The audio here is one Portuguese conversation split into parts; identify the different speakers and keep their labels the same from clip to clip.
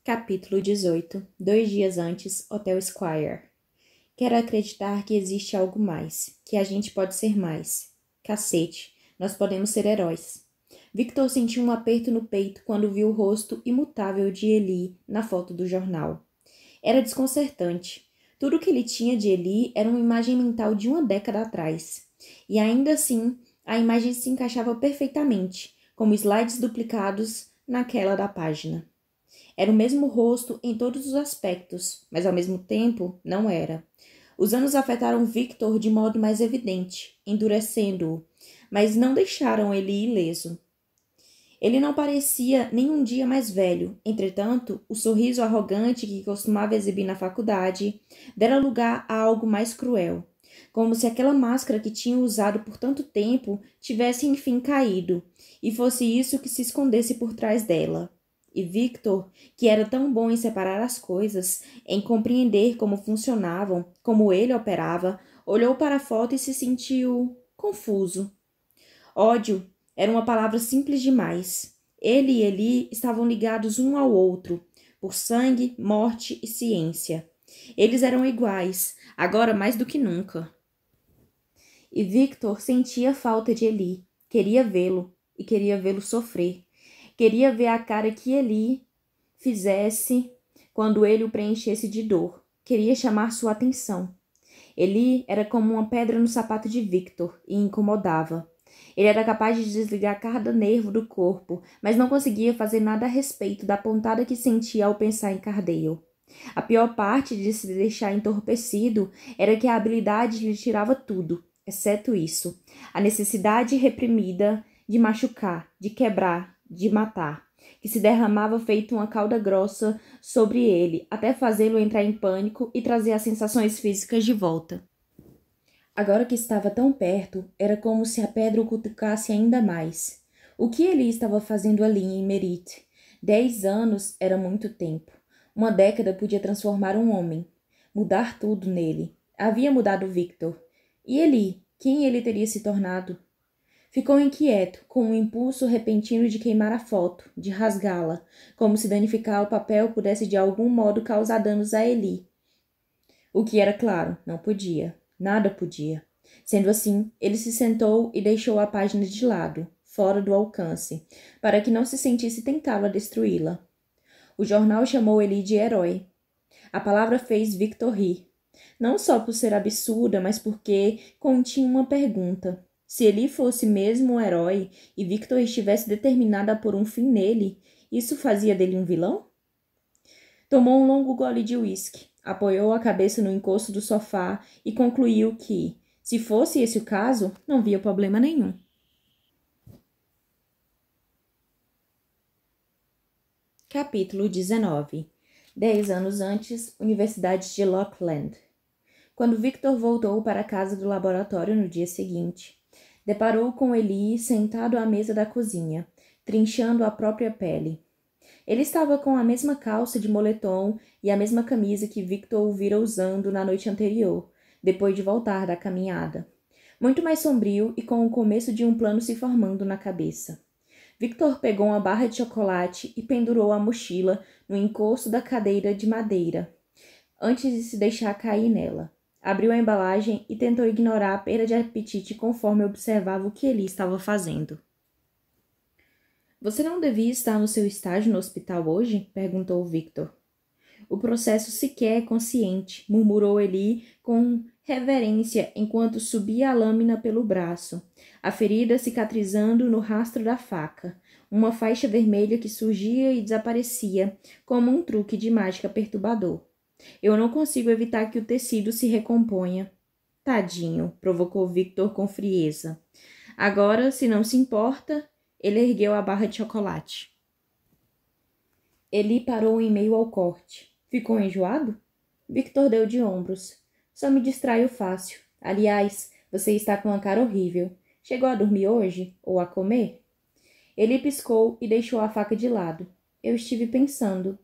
Speaker 1: Capítulo 18. 2 dias antes, Hotel Squire. Quero acreditar que existe algo mais, que a gente pode ser mais. Cacete, nós podemos ser heróis. Victor sentiu um aperto no peito quando viu o rosto imutável de Eli na foto do jornal. Era desconcertante. Tudo o que ele tinha de Eli era uma imagem mental de uma década atrás. E ainda assim, a imagem se encaixava perfeitamente, como slides duplicados naquela da página. Era o mesmo rosto em todos os aspectos, mas ao mesmo tempo não era. Os anos afetaram Victor de modo mais evidente, endurecendo-o, mas não deixaram ele ileso. Ele não parecia nem um dia mais velho, entretanto, o sorriso arrogante que costumava exibir na faculdade dera lugar a algo mais cruel, como se aquela máscara que tinha usado por tanto tempo tivesse enfim caído, e fosse isso que se escondesse por trás dela. E Victor, que era tão bom em separar as coisas, em compreender como funcionavam, como ele operava, olhou para a foto e se sentiu confuso. Ódio era uma palavra simples demais. Ele e Eli estavam ligados um ao outro, por sangue, morte e ciência. Eles eram iguais, agora mais do que nunca. E Victor sentia falta de Eli, queria vê-lo e queria vê-lo sofrer. Queria ver a cara que Eli fizesse quando ele o preenchesse de dor. Queria chamar sua atenção. Eli era como uma pedra no sapato de Victor e incomodava. Ele era capaz de desligar cada nervo do corpo, mas não conseguia fazer nada a respeito da pontada que sentia ao pensar em Cardale. A pior parte de se deixar entorpecido era que a habilidade lhe tirava tudo, exceto isso. A necessidade reprimida de machucar, de quebrar, de matar, que se derramava feito uma calda grossa sobre ele, até fazê-lo entrar em pânico e trazer as sensações físicas de volta. Agora que estava tão perto, era como se a pedra o cutucasse ainda mais. O que ele estava fazendo ali em Merit? 10 anos era muito tempo. Uma década podia transformar um homem, mudar tudo nele. Havia mudado Victor. E Eli? Quem ele teria se tornado? Ficou inquieto, com um impulso repentino de queimar a foto, de rasgá-la, como se danificar o papel pudesse de algum modo causar danos a Eli. O que era claro, não podia. Nada podia. Sendo assim, ele se sentou e deixou a página de lado, fora do alcance, para que não se sentisse tentado a destruí-la. O jornal chamou Eli de herói. A palavra fez Victor rir. Não só por ser absurda, mas porque continha uma pergunta. Se Eli fosse mesmo um herói e Victor estivesse determinado a pôr um fim nele, isso fazia dele um vilão? Tomou um longo gole de uísque, apoiou a cabeça no encosto do sofá e concluiu que, se fosse esse o caso, não via problema nenhum. Capítulo 19. 10 anos antes, Universidade de Lockland. Quando Victor voltou para a casa do laboratório no dia seguinte, deparou com Eli sentado à mesa da cozinha, trinchando a própria pele. Ele estava com a mesma calça de moletom e a mesma camisa que Victor o vira usando na noite anterior, depois de voltar da caminhada. Muito mais sombrio e com o começo de um plano se formando na cabeça. Victor pegou uma barra de chocolate e pendurou a mochila no encosto da cadeira de madeira, antes de se deixar cair nela. Abriu a embalagem e tentou ignorar a perda de apetite conforme observava o que ele estava fazendo. Você não devia estar no seu estágio no hospital hoje? Perguntou Victor. O processo sequer é consciente, murmurou Eli com reverência enquanto subia a lâmina pelo braço, a ferida cicatrizando no rastro da faca, uma faixa vermelha que surgia e desaparecia, como um truque de mágica perturbador. Eu não consigo evitar que o tecido se recomponha. Tadinho, provocou Victor com frieza. Agora, se não se importa, ele ergueu a barra de chocolate. Eli parou em meio ao corte. Ficou enjoado? Victor deu de ombros. Só me distraio fácil. Aliás, você está com uma cara horrível. Chegou a dormir hoje? Ou a comer? Eli piscou e deixou a faca de lado. Eu estive pensando.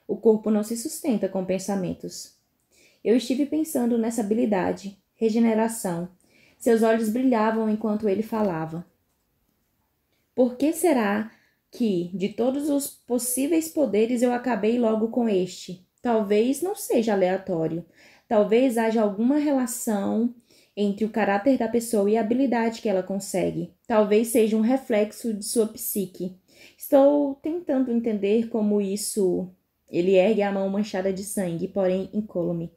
Speaker 1: O corpo não se sustenta com pensamentos. Eu estive pensando nessa habilidade, regeneração. Seus olhos brilhavam enquanto ele falava. Por que será que, de todos os possíveis poderes, eu acabei logo com este. Talvez não seja aleatório. Talvez haja alguma relação entre o caráter da pessoa e a habilidade que ela consegue. Talvez seja um reflexo de sua psique. Estou tentando entender como isso... Ele ergue a mão manchada de sangue, porém incólume.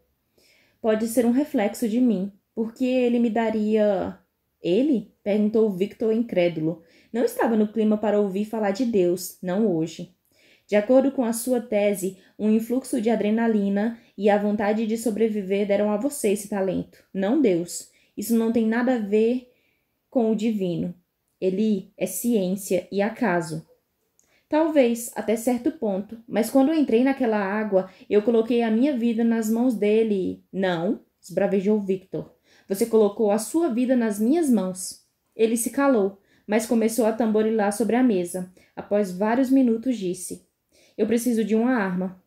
Speaker 1: Pode ser um reflexo de mim. Porque ele me daria... Ele? Perguntou Victor incrédulo. Não estava no clima para ouvir falar de Deus, não hoje. De acordo com a sua tese, um influxo de adrenalina e a vontade de sobreviver deram a você esse talento, não Deus. Isso não tem nada a ver com o divino. Ele é ciência e acaso. Talvez, até certo ponto, mas quando eu entrei naquela água, eu coloquei a minha vida nas mãos dele. Não, esbravejou Victor. Você colocou a sua vida nas minhas mãos. Ele se calou, mas começou a tamborilar sobre a mesa. Após vários minutos, disse: Eu preciso de uma arma.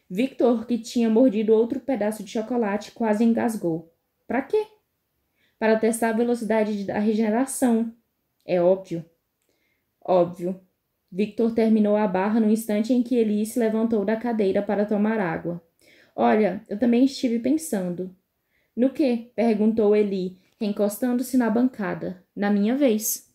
Speaker 1: Victor, que tinha mordido outro pedaço de chocolate, quase engasgou. Para quê? Para testar a velocidade da regeneração. É óbvio. Óbvio. Victor terminou a barra no instante em que Eli se levantou da cadeira para tomar água. Olha, eu também estive pensando. No quê? Perguntou Eli, encostando-se na bancada. Na minha vez.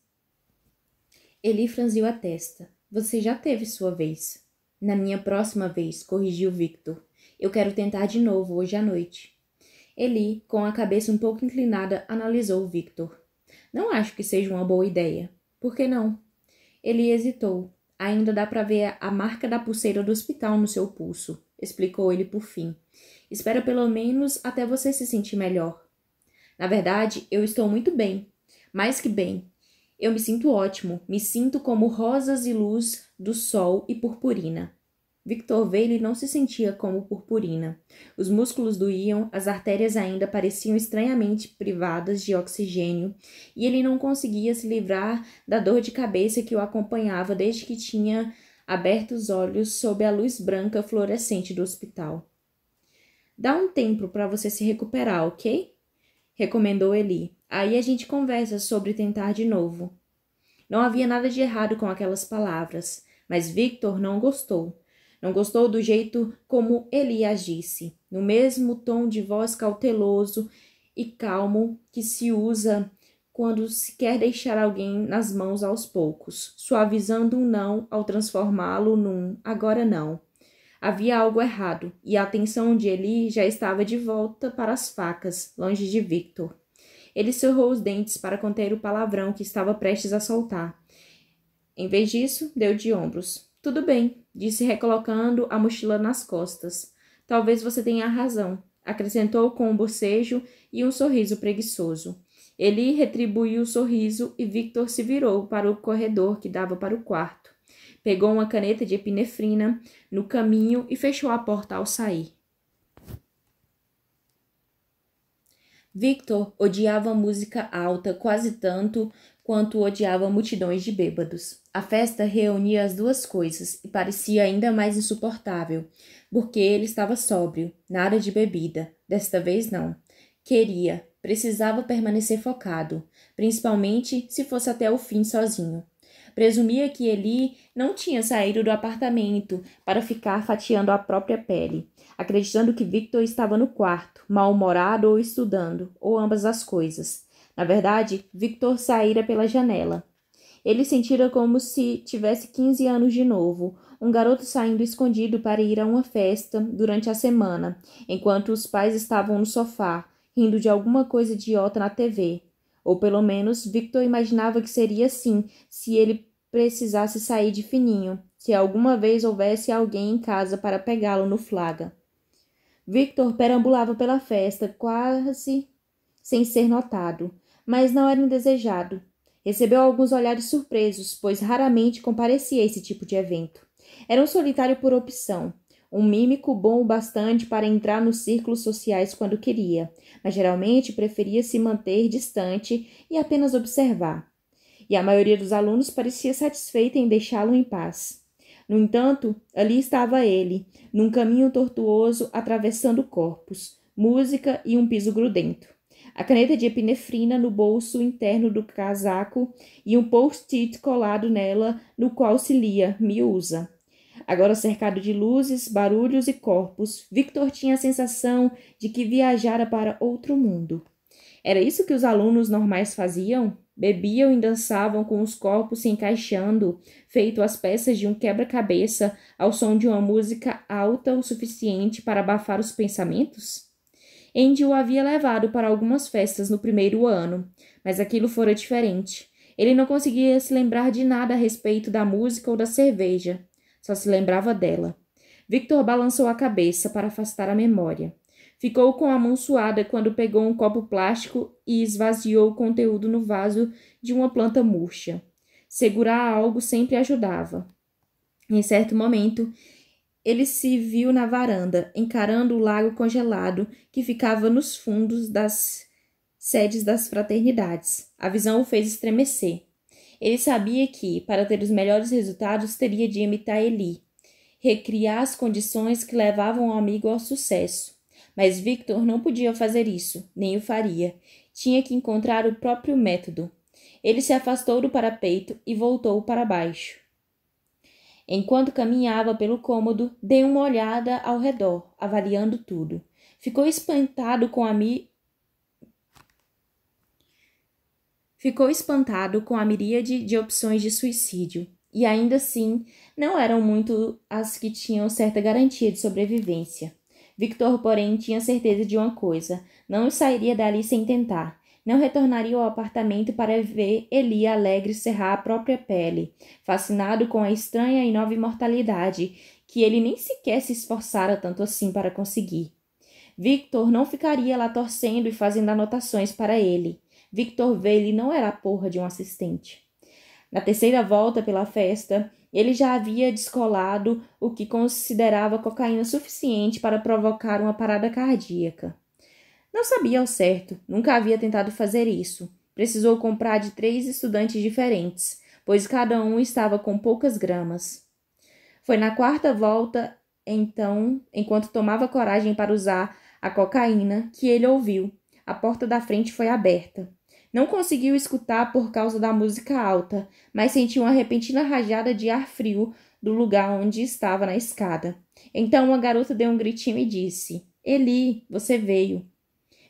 Speaker 1: Eli franziu a testa. Você já teve sua vez. Na minha próxima vez, corrigiu Victor. Eu quero tentar de novo hoje à noite. Eli, com a cabeça um pouco inclinada, analisou Victor. Não acho que seja uma boa ideia. Por que não? Ele hesitou. Ainda dá para ver a marca da pulseira do hospital no seu pulso, explicou ele por fim. Espera pelo menos até você se sentir melhor. Na verdade, eu estou muito bem. Mais que bem. Eu me sinto ótimo. Me sinto como rosas e luz do sol e purpurina. Victor Vale não se sentia como purpurina. Os músculos doíam, as artérias ainda pareciam estranhamente privadas de oxigênio, e ele não conseguia se livrar da dor de cabeça que o acompanhava desde que tinha aberto os olhos sob a luz branca fluorescente do hospital. Dá um tempo para você se recuperar, ok? Recomendou Eli. Aí a gente conversa sobre tentar de novo. Não havia nada de errado com aquelas palavras, mas Victor não gostou. Não gostou do jeito como ele agisse, no mesmo tom de voz cauteloso e calmo que se usa quando se quer deixar alguém nas mãos aos poucos, suavizando um não ao transformá-lo num agora não. Havia algo errado, e a atenção de Eli já estava de volta para as facas, longe de Victor. Ele cerrou os dentes para conter o palavrão que estava prestes a soltar. Em vez disso, deu de ombros. Tudo bem, disse recolocando a mochila nas costas. Talvez você tenha razão, acrescentou com um bocejo e um sorriso preguiçoso. Eli retribuiu o sorriso e Victor se virou para o corredor que dava para o quarto. Pegou uma caneta de epinefrina no caminho e fechou a porta ao sair. Victor odiava música alta quase tanto quanto odiava multidões de bêbados. A festa reunia as duas coisas e parecia ainda mais insuportável, porque ele estava sóbrio, nada de bebida. Desta vez não. Precisava permanecer focado, principalmente se fosse até o fim sozinho. Presumia que Eli não tinha saído do apartamento para ficar fatiando a própria pele, acreditando que Victor estava no quarto, mal-humorado ou estudando, ou ambas as coisas. Na verdade, Victor saíra pela janela. Ele sentira como se tivesse 15 anos de novo, um garoto saindo escondido para ir a uma festa durante a semana, enquanto os pais estavam no sofá, rindo de alguma coisa idiota na TV. Ou pelo menos Victor imaginava que seria assim se ele precisasse sair de fininho, se alguma vez houvesse alguém em casa para pegá-lo no flagra. Victor perambulava pela festa, quase sem ser notado, mas não era indesejado. Recebeu alguns olhares surpresos, pois raramente comparecia a esse tipo de evento. Era um solitário por opção, um mímico bom o bastante para entrar nos círculos sociais quando queria, mas geralmente preferia se manter distante e apenas observar. E a maioria dos alunos parecia satisfeita em deixá-lo em paz. No entanto, ali estava ele, num caminho tortuoso atravessando corpos, música e um piso grudento. a caneta de epinefrina no bolso interno do casaco e um post-it colado nela, no qual se lia "Me usa". Agora cercado de luzes, barulhos e corpos, Victor tinha a sensação de que viajara para outro mundo. Era isso que os alunos normais faziam? Bebiam e dançavam com os corpos se encaixando, feito as peças de um quebra-cabeça, ao som de uma música alta o suficiente para abafar os pensamentos? Andy o havia levado para algumas festas no primeiro ano, mas aquilo fora diferente. Ele não conseguia se lembrar de nada a respeito da música ou da cerveja. Só se lembrava dela. Victor balançou a cabeça para afastar a memória. Ficou com a mão suada quando pegou um copo plástico e esvaziou o conteúdo no vaso de uma planta murcha. Segurar algo sempre ajudava. Em certo momento, ele se viu na varanda, encarando o lago congelado que ficava nos fundos das sedes das fraternidades. A visão o fez estremecer. Ele sabia que, para ter os melhores resultados, teria de imitar Eli, recriar as condições que levavam o amigo ao sucesso. Mas Victor não podia fazer isso, nem o faria. Tinha que encontrar o próprio método. Ele se afastou do parapeito e voltou para baixo. Enquanto caminhava pelo cômodo, deu uma olhada ao redor, avaliando tudo. Ficou espantado com a miríade de opções de suicídio. E ainda assim, não eram muito as que tinham certa garantia de sobrevivência. Victor, porém, tinha certeza de uma coisa: não sairia dali sem tentar. Não retornaria ao apartamento para ver Eli alegre serrar a própria pele, fascinado com a estranha e nova imortalidade que ele nem sequer se esforçara tanto assim para conseguir. Victor não ficaria lá torcendo e fazendo anotações para ele. Victor Vale não era a porra de um assistente. Na terceira volta pela festa, ele já havia descolado o que considerava cocaína suficiente para provocar uma parada cardíaca. Não sabia ao certo, nunca havia tentado fazer isso. Precisou comprar de 3 estudantes diferentes, pois cada um estava com poucas gramas. Foi na quarta volta, então, enquanto tomava coragem para usar a cocaína, que ele ouviu. A porta da frente foi aberta. Não conseguiu escutar por causa da música alta, mas sentiu uma repentina rajada de ar frio do lugar onde estava na escada. Então uma garota deu um gritinho e disse: "Eli, você veio."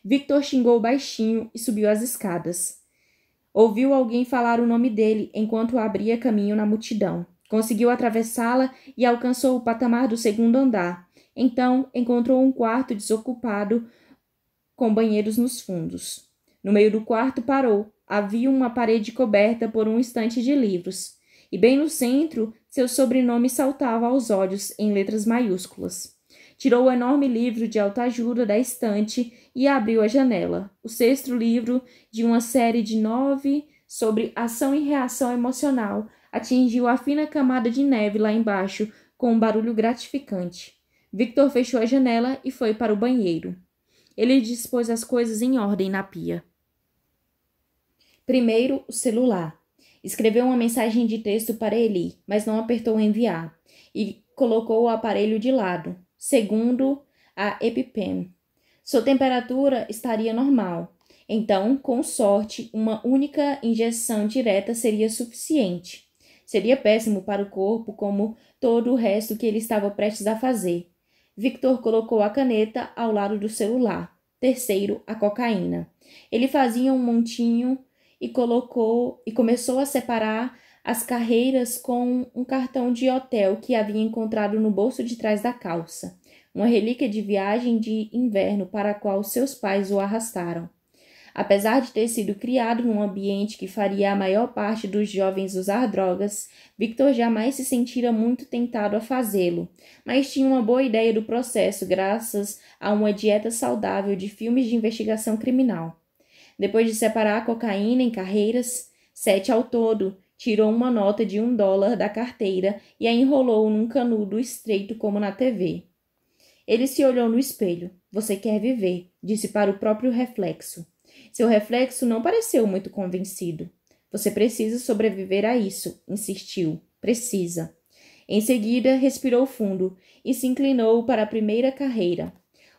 Speaker 1: Victor xingou baixinho e subiu as escadas. Ouviu alguém falar o nome dele enquanto abria caminho na multidão. Conseguiu atravessá-la e alcançou o patamar do segundo andar. Então encontrou um quarto desocupado com banheiros nos fundos. No meio do quarto parou. Havia uma parede coberta por um estante de livros. E bem no centro, seu sobrenome saltava aos olhos em letras maiúsculas. Tirou o enorme livro de autoajuda da estante e abriu a janela. O sexto livro, de uma série de 9 sobre ação e reação emocional, atingiu a fina camada de neve lá embaixo com um barulho gratificante. Victor fechou a janela e foi para o banheiro. Ele dispôs as coisas em ordem na pia. Primeiro, o celular. Escreveu uma mensagem de texto para Eli, mas não apertou enviar, e colocou o aparelho de lado. Segundo, a EpiPen. Sua temperatura estaria normal. Então, com sorte, uma única injeção direta seria suficiente. Seria péssimo para o corpo, como todo o resto que ele estava prestes a fazer. Victor colocou a caneta ao lado do celular. Terceiro, a cocaína. Ele fazia um montinho e começou a separar as carreiras com um cartão de hotel que havia encontrado no bolso de trás da calça, uma relíquia de viagem de inverno para a qual seus pais o arrastaram. Apesar de ter sido criado num ambiente que faria a maior parte dos jovens usar drogas, Victor jamais se sentira muito tentado a fazê-lo, mas tinha uma boa ideia do processo graças a uma dieta saudável de filmes de investigação criminal. Depois de separar a cocaína em carreiras, 7 ao todo, tirou uma nota de $1 da carteira e a enrolou num canudo estreito como na TV. Ele se olhou no espelho. "Você quer viver", disse para o próprio reflexo. Seu reflexo não pareceu muito convencido. "Você precisa sobreviver a isso", insistiu. "Precisa." Em seguida, respirou fundo e se inclinou para a primeira carreira.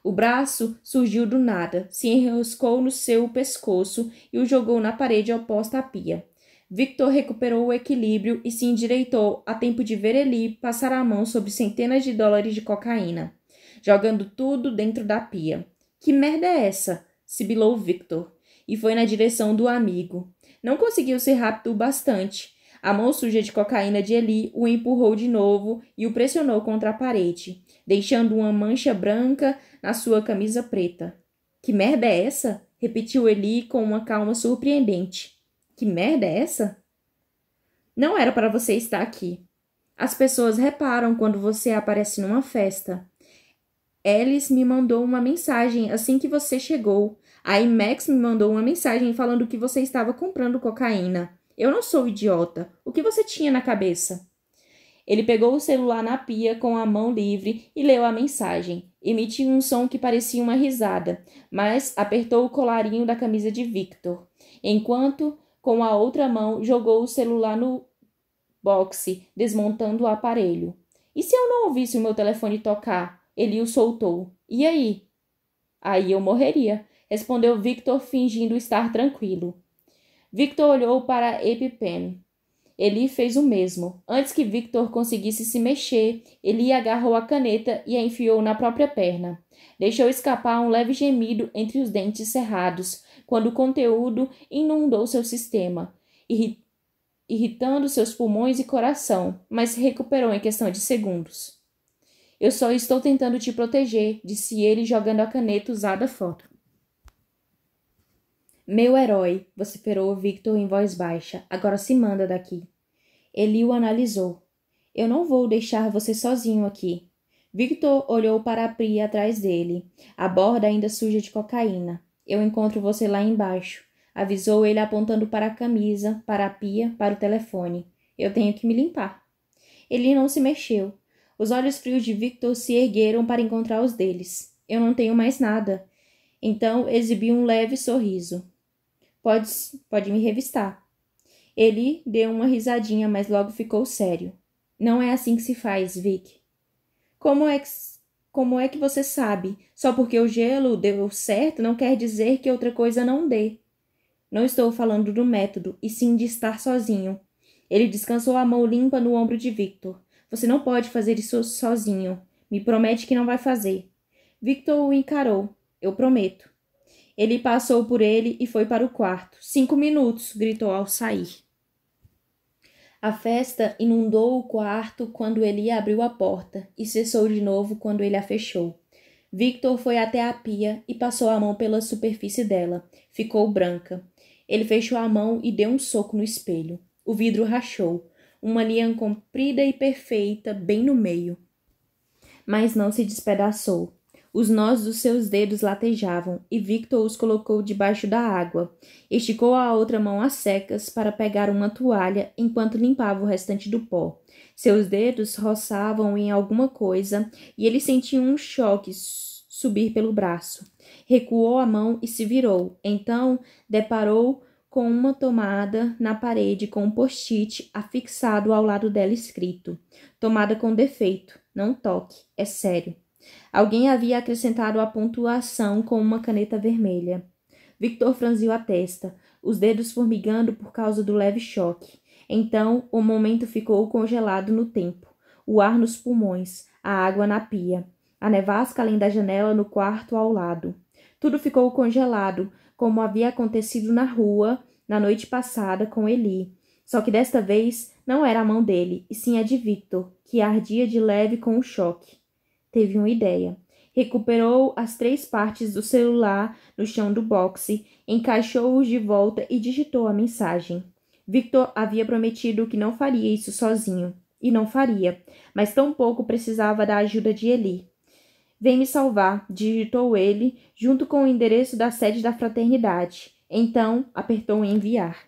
Speaker 1: O braço surgiu do nada, se enroscou no seu pescoço e o jogou na parede oposta à pia. Victor recuperou o equilíbrio e se endireitou a tempo de ver Eli passar a mão sobre centenas de dólares de cocaína, jogando tudo dentro da pia. Que merda é essa? Sibilou Victor, e foi na direção do amigo. Não conseguiu ser rápido o bastante. A mão suja de cocaína de Eli o empurrou de novo e o pressionou contra a parede, deixando uma mancha branca na sua camisa preta. Que merda é essa? Repetiu Eli com uma calma surpreendente. Que merda é essa? Não era para você estar aqui. As pessoas reparam quando você aparece numa festa. Alice me mandou uma mensagem assim que você chegou. Aí Max me mandou uma mensagem falando que você estava comprando cocaína. Eu não sou idiota. O que você tinha na cabeça? Ele pegou o celular na pia com a mão livre e leu a mensagem. Emitiu um som que parecia uma risada, mas apertou o colarinho da camisa de Victor, enquanto, com a outra mão, jogou o celular no boxe, desmontando o aparelho. E se eu não ouvisse o meu telefone tocar? Ele o soltou. E aí? Aí eu morreria, respondeu Victor, fingindo estar tranquilo. Victor olhou para a EpiPen. Eli fez o mesmo. Antes que Victor conseguisse se mexer, Eli agarrou a caneta e a enfiou na própria perna. Deixou escapar um leve gemido entre os dentes cerrados, quando o conteúdo inundou seu sistema, irritando seus pulmões e coração, mas se recuperou em questão de segundos. Eu só estou tentando te proteger, disse ele, jogando a caneta usada fora. Meu herói, vociferou Victor em voz baixa. Agora se manda daqui. Eli o analisou. Eu não vou deixar você sozinho aqui. Victor olhou para a pia atrás dele, a borda ainda suja de cocaína. Eu encontro você lá embaixo, avisou ele apontando para a camisa, para a pia, para o telefone. Eu tenho que me limpar. Eli não se mexeu. Os olhos frios de Victor se ergueram para encontrar os deles. Eu não tenho mais nada. Então exibiu um leve sorriso. Pode me revistar. Eli deu uma risadinha, mas logo ficou sério. Não é assim que se faz, Vic. Como é que você sabe? Só porque o gelo deu certo não quer dizer que outra coisa não dê. Não estou falando do método, e sim de estar sozinho. Ele descansou a mão limpa no ombro de Victor. Você não pode fazer isso sozinho. Me promete que não vai fazer. Victor o encarou. Eu prometo. Ele passou por ele e foi para o quarto. 5 minutos, gritou ao sair. A festa inundou o quarto quando ele abriu a porta e cessou de novo quando ele a fechou. Victor foi até a pia e passou a mão pela superfície dela. Ficou branca. Ele fechou a mão e deu um soco no espelho. O vidro rachou. Uma linha comprida e perfeita bem no meio. Mas não se despedaçou. Os nós dos seus dedos latejavam e Victor os colocou debaixo da água. Esticou a outra mão às secas para pegar uma toalha enquanto limpava o restante do pó. Seus dedos roçavam em alguma coisa e ele sentia um choque subir pelo braço. Recuou a mão e se virou. Então, deparou com uma tomada na parede com um post-it afixado ao lado dela escrito: tomada com defeito. Não toque. É sério. Alguém havia acrescentado a pontuação com uma caneta vermelha. Victor franziu a testa, os dedos formigando por causa do leve choque. Então, o momento ficou congelado no tempo. O ar nos pulmões, a água na pia, a nevasca além da janela no quarto ao lado. Tudo ficou congelado, como havia acontecido na rua na noite passada com Eli. Só que desta vez não era a mão dele, e sim a de Victor, que ardia de leve com o choque. Teve uma ideia. Recuperou as 3 partes do celular no chão do boxe, encaixou-os de volta e digitou a mensagem. Victor havia prometido que não faria isso sozinho. E não faria, mas tampouco precisava da ajuda de Eli. Vem me salvar, digitou ele, junto com o endereço da sede da fraternidade. Então, apertou em enviar.